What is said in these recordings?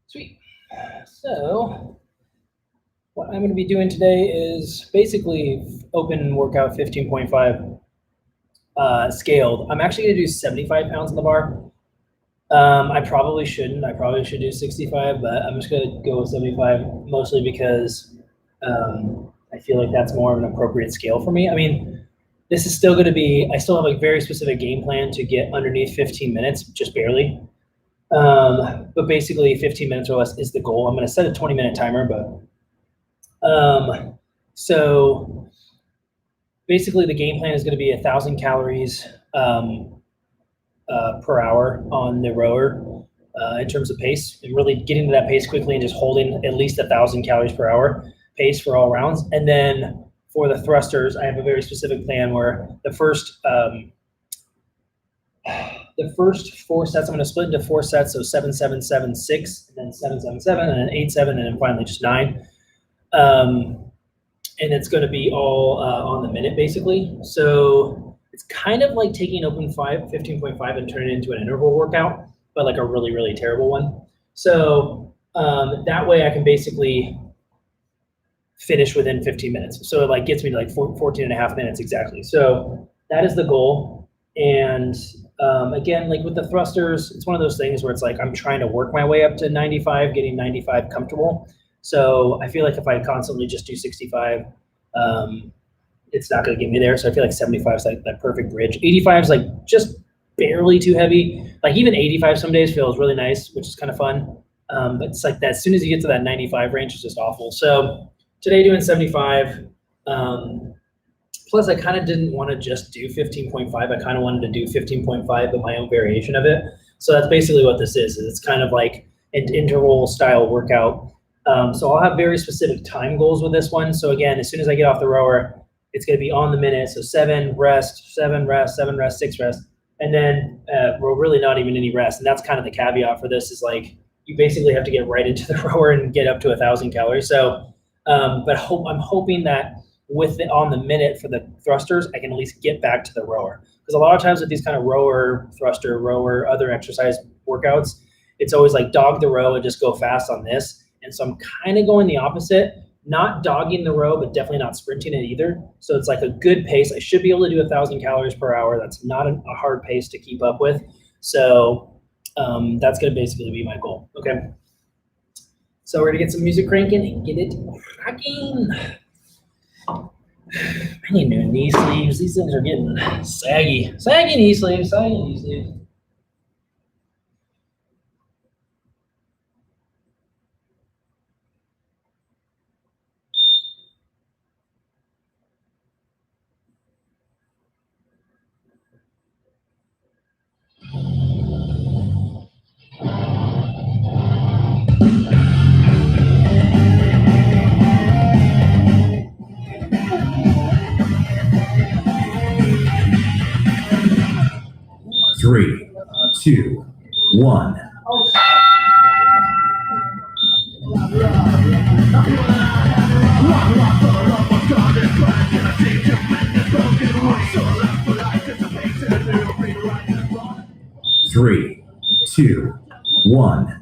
Sweet. So what I'm going to be doing today is basically open workout 15.5 scaled. I'm actually going to do 75 pounds on the bar. I probably shouldn't. I probably should do 65, but I'm just going to go with 75 mostly because I feel like that's more of an appropriate scale for me. I mean, this is still going to be, I still have a very specific game plan to get underneath 15 minutes, just barely. But basically 15 minutes or less is the goal. I'm going to set a 20-minute timer, but so basically the game plan is going to be 1,000 calories per hour on the rower in terms of pace, and really getting to that pace quickly and just holding at least 1,000 calories per hour pace for all rounds. And then for the thrusters, I have a very specific plan where the first 4 sets, I'm going to split into 4 sets, so 7, 7, 7, 6, and then 7, 7, 7, and then 8, 7, and then finally just 9. And it's going to be all on the minute, basically. So it's kind of like taking open 15.5 and turning it into an interval workout, but like a really, really terrible one. So that way I can basically finish within 15 minutes. So it like gets me to like 14 and a half minutes exactly. So that is the goal. And again, like with the thrusters, it's one of those things where it's like I'm trying to work my way up to 95, getting 95 comfortable. So I feel like if I constantly just do 65, it's not going to get me there. So I feel like 75 is like that perfect bridge. 85 is like just barely too heavy. Like even 85 some days feels really nice, which is kind of fun. But it's like that as soon as you get to that 95 range, it's just awful. So today doing 75. Plus, I kind of didn't want to just do 15.5. I kind of wanted to do 15.5, but my own variation of it. So that's basically what this is. It's kind of like an interval style workout. So I'll have very specific time goals with this one. So again, as soon as I get off the rower, it's going to be on the minute. So 7 rest, 7 rest, 7 rest, 6 rest. And then we're really not even any rest. And that's kind of the caveat for this is like, you basically have to get right into the rower and get up to 1,000 calories. So, but I'm hoping that with it on the minute for the thrusters, I can at least get back to the rower. Because a lot of times with these kind of rower, thruster, rower, other exercise workouts, it's always like dog the row and just go fast on this. And so I'm kind of going the opposite, not dogging the row, but definitely not sprinting it either. So it's like a good pace. I should be able to do 1,000 calories per hour. That's not a hard pace to keep up with. So that's going to basically be my goal. Okay. So we're going to get some music cranking and get it rocking. I need new knee sleeves. These things are getting saggy. Saggy knee sleeves. Saggy knee sleeves. Three, two, one. Three, two, one.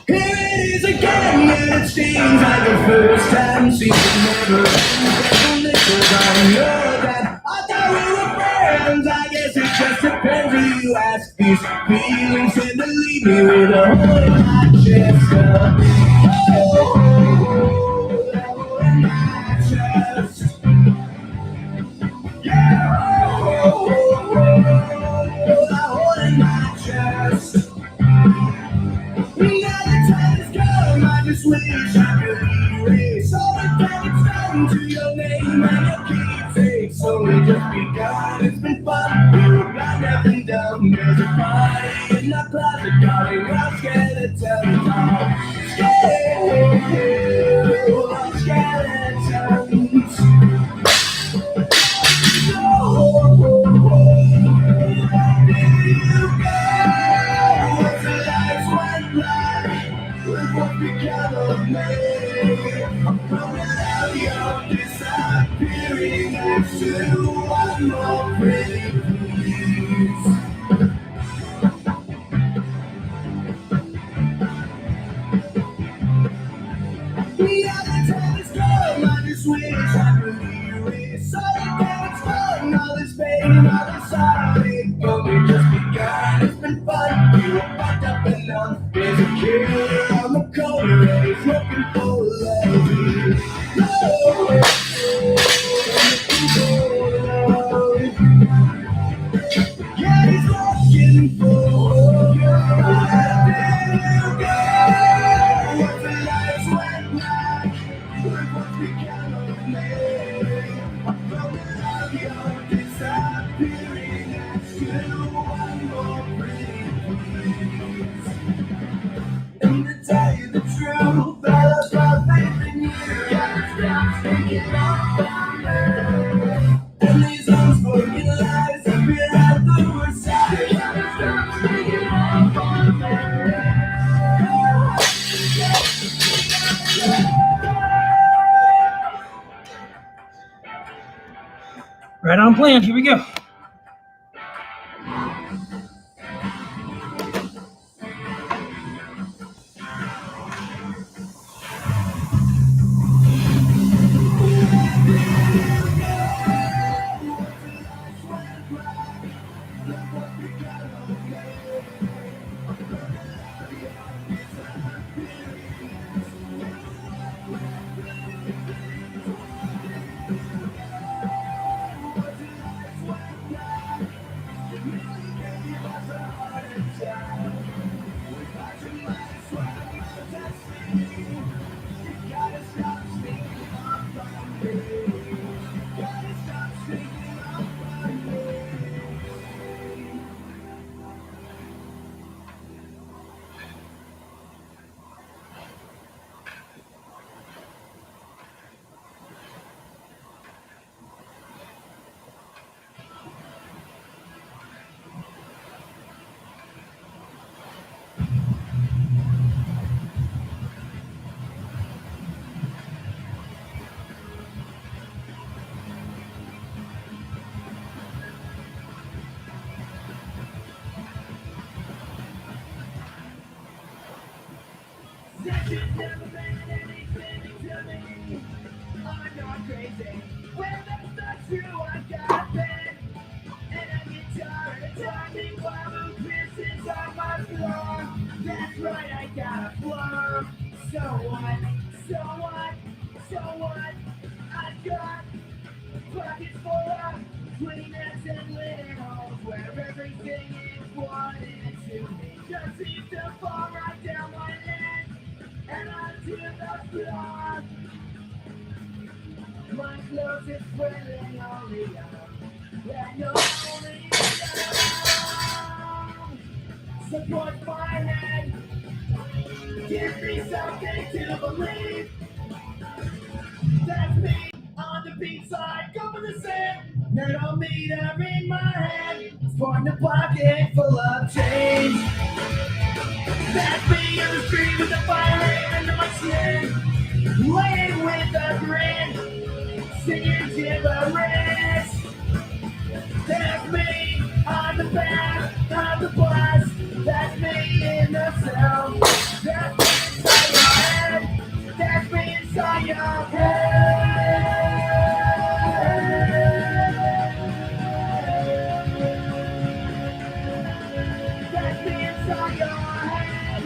Here it is again, and it seems like the first time. Seems to never end. Because I know that I thought we were friends. I guess it just depends who you ask. These feelings tend to leave me with a hole in my chest. That hole in my chest. Yeah, that hole in my chest. Now the time has come, I just wish I could erase all the damage done to your name and your keepsakes. Only just begun, it's been fun, we were blind, nothing dumb. There's a party in the closet, darling, I'm scared to tell it all. Scared of skeletons. So, where did you go? What's the lights went black? What became of me? I'm coming out, you're disappearing next to one more pretty please. Yeah, the time is gone, I just wish I could erase all the damage done, all this pain, all this sorry. But we just begun, it's been fun, we were fucked up enough. There's a killer on the corner and he's looking for love. right on plan. Here we go. That you've never been anything to me. I'm not crazy. Well, that's not true. I've got a pen and a guitar and a talking while who pisses on my floor. That's right, I got a floor. So what? So what? So what? I've got pockets full of Kleenex and linen holes where everything is wanted to me. Just seems to fall right down my neck and onto the floor. My clothes is swelling only up, and only down. Support my head, give me something to believe. That's me on the beat side, go for the sand. Nanometer in my hand, sporting a pocket full of change. That's me in the street with the fire under my skin, laying with a grin, singing gibberish. That's me on the back of the bus. That's me in the cell. That's me inside your head. That's me inside your head. That's me inside your head.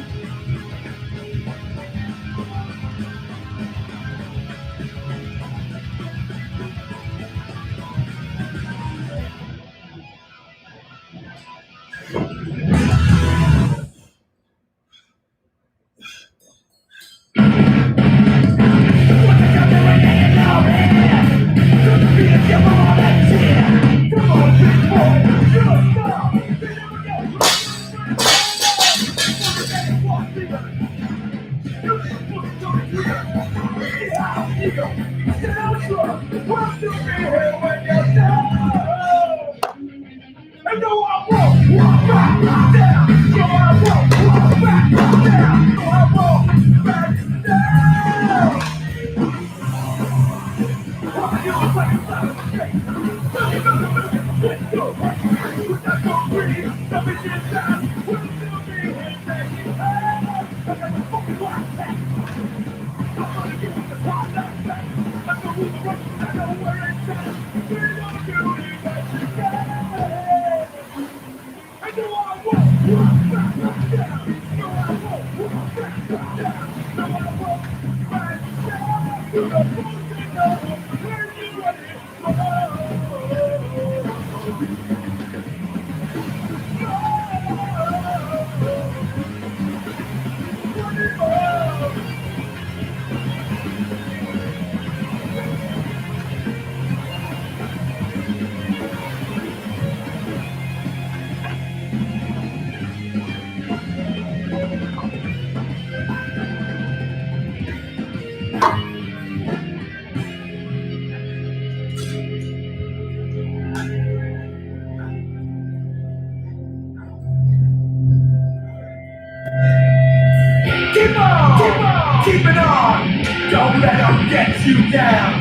Keep it on, don't let them get you down.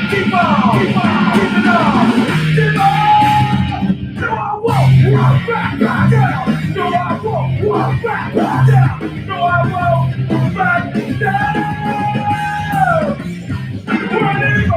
Keep on, keep it on. walk back down. No, I won't walk back down. No, I won't back down. Whatever.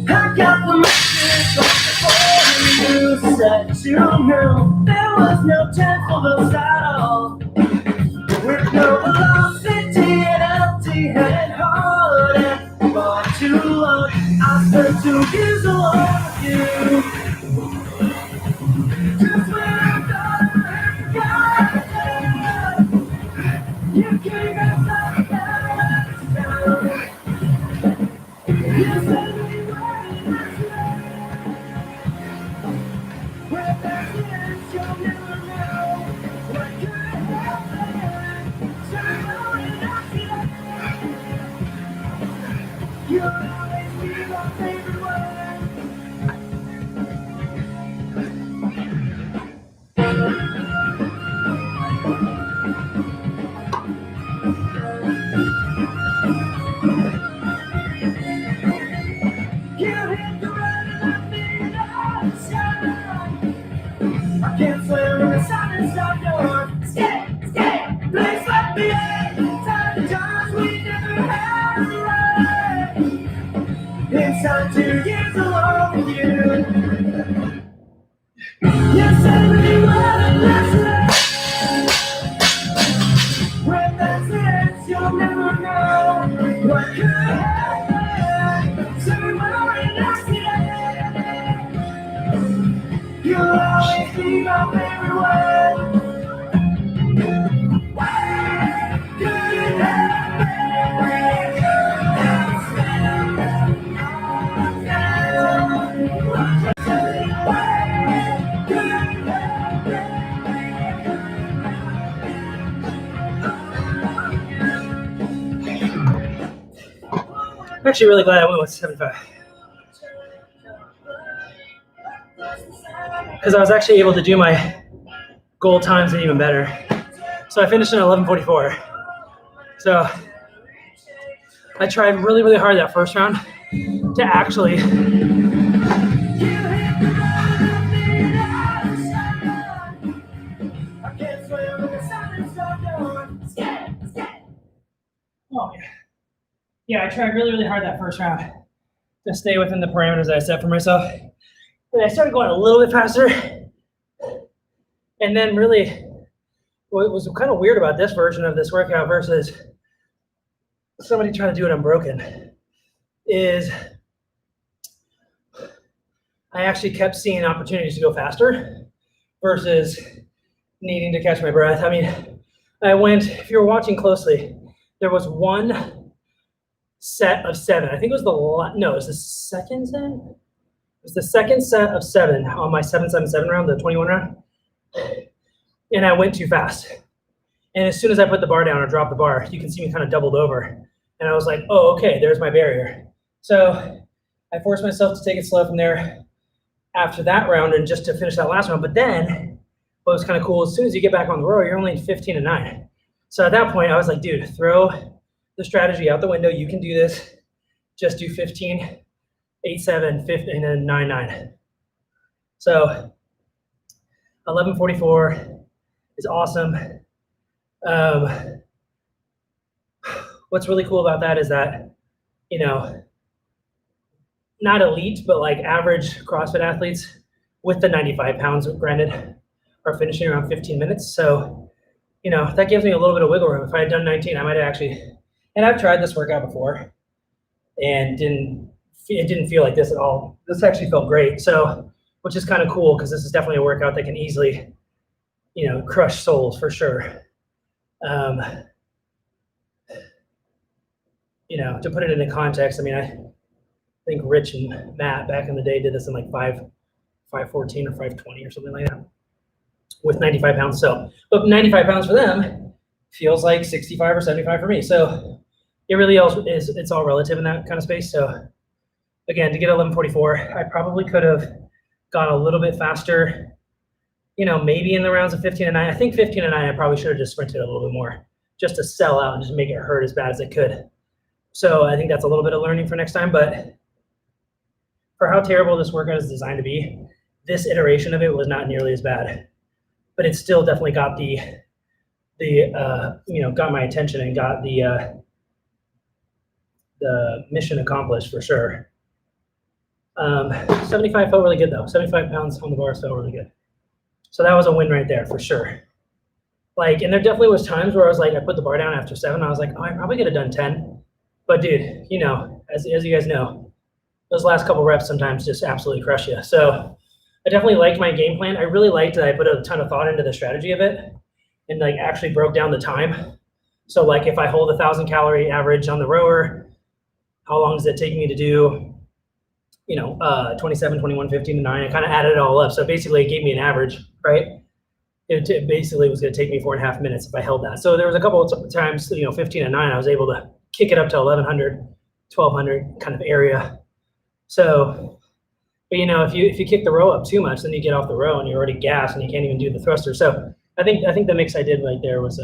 I got the message on the phone. You said you knew there was no chance for us at all. With no velocity and empty-headed heart, and for too long I spent 2 years alone with you. Just when I thought I had forgotten, you came back like that. You said we were with that chance, you'll never know what could happen. You'll always be my favorite one. You hit the road and left me outside. I can't swim in the silence of your scared. Please let me in. Time the times we never had right. Inside 2 years alone with you. You said we were last. When that's it, you'll never know what could happen. So we were in accident. You'll always be my favorite one. I'm actually really glad I went with 75. Because I was actually able to do my goal times even better. So I finished in 11:44. So I tried really, really hard that first round to actually I tried really, really hard that first round to stay within the parameters I set for myself. And I started going a little bit faster. And then really, what was kind of weird about this version of this workout versus somebody trying to do it unbroken is I actually kept seeing opportunities to go faster versus needing to catch my breath. I mean, I went, if you were watching closely, there was one set of 7. I think it was it was the second set. It was the second set of 7 on my 7-7-7 round, the 21 round. And I went too fast. And as soon as I put the bar down or dropped the bar, you can see me kind of doubled over. And I was like, oh, okay, there's my barrier. So I forced myself to take it slow from there after that round and just to finish that last round. But then what was kind of cool, as soon as you get back on the row, you're only 15-9. So at that point, I was like, dude, throw the strategy out the window. You can do this. Just do 15, 8-7, 15, and 9-9. So 11:44 is awesome. What's really cool about that is that, you know, not elite, but like average CrossFit athletes with the 95 pounds, granted, are finishing around 15 minutes. So, you know, that gives me a little bit of wiggle room. If I had done 19, I might have actually, and I've tried this workout before and it didn't feel like this at all. This actually felt great. So, which is kind of cool because this is definitely a workout that can easily, you know, crush souls for sure. to put it into context, I mean, I think Rich and Matt back in the day did this in like 514 or 520 or something like that with 95 pounds. So, but 95 pounds for them feels like 65 or 75 for me. So it really is, it's all relative in that kind of space. So again, to get 1144, I probably could have gone a little bit faster, maybe in the rounds of 15 and 9. I think 15 and 9, I probably should have just sprinted a little bit more just to sell out and just make it hurt as bad as it could. So I think that's a little bit of learning for next time. But for how terrible this workout is designed to be, this iteration of it was not nearly as bad. But it still definitely got got my attention and got the mission accomplished for sure. 75 felt really good though. 75 pounds on the bars felt really good. So that was a win right there for sure. Like, and there definitely was times where I was like, I put the bar down after 7. I was like, oh, I probably could have done 10. But dude, as you guys know, those last couple reps sometimes just absolutely crush you. So I definitely liked my game plan. I really liked that I put a ton of thought into the strategy of it and like actually broke down the time. So like if I hold 1,000 calorie average on the rower, how long does it take me to do, 27, 21, 15, and 9? I kind of added it all up. So basically it gave me an average, right? It basically was going to take me 4.5 minutes if I held that. So there was a couple of times, 15 and 9, I was able to kick it up to 1,100, 1,200 kind of area. So, but if you kick the row up too much, then you get off the row and you're already gassed and you can't even do the thruster. So I think the mix I did right there was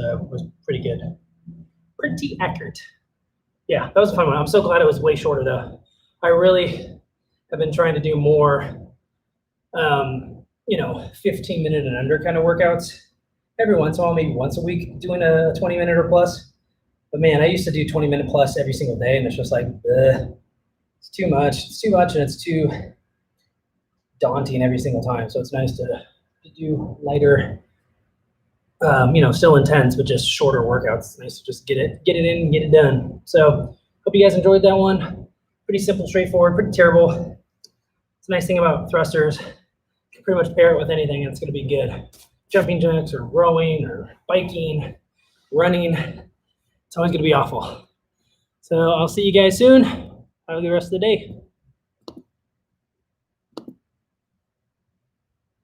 pretty good, pretty accurate. Yeah, that was a fun one. I'm so glad it was way shorter though. I really have been trying to do more, 15-minute and under kind of workouts. Every once in a while, maybe once a week, doing a 20-minute or plus. But man, I used to do 20-minute plus every single day, and it's just like, it's too much. It's too much, and it's too daunting every single time. So it's nice to do lighter, still intense, but just shorter workouts. It's nice to just get it in and get it done. So hope you guys enjoyed that one. Pretty simple, straightforward, pretty terrible. It's a nice thing about thrusters. You can pretty much pair it with anything, and it's going to be good. Jumping jacks or rowing or biking, running. It's always going to be awful. So I'll see you guys soon. Have a good rest of the day.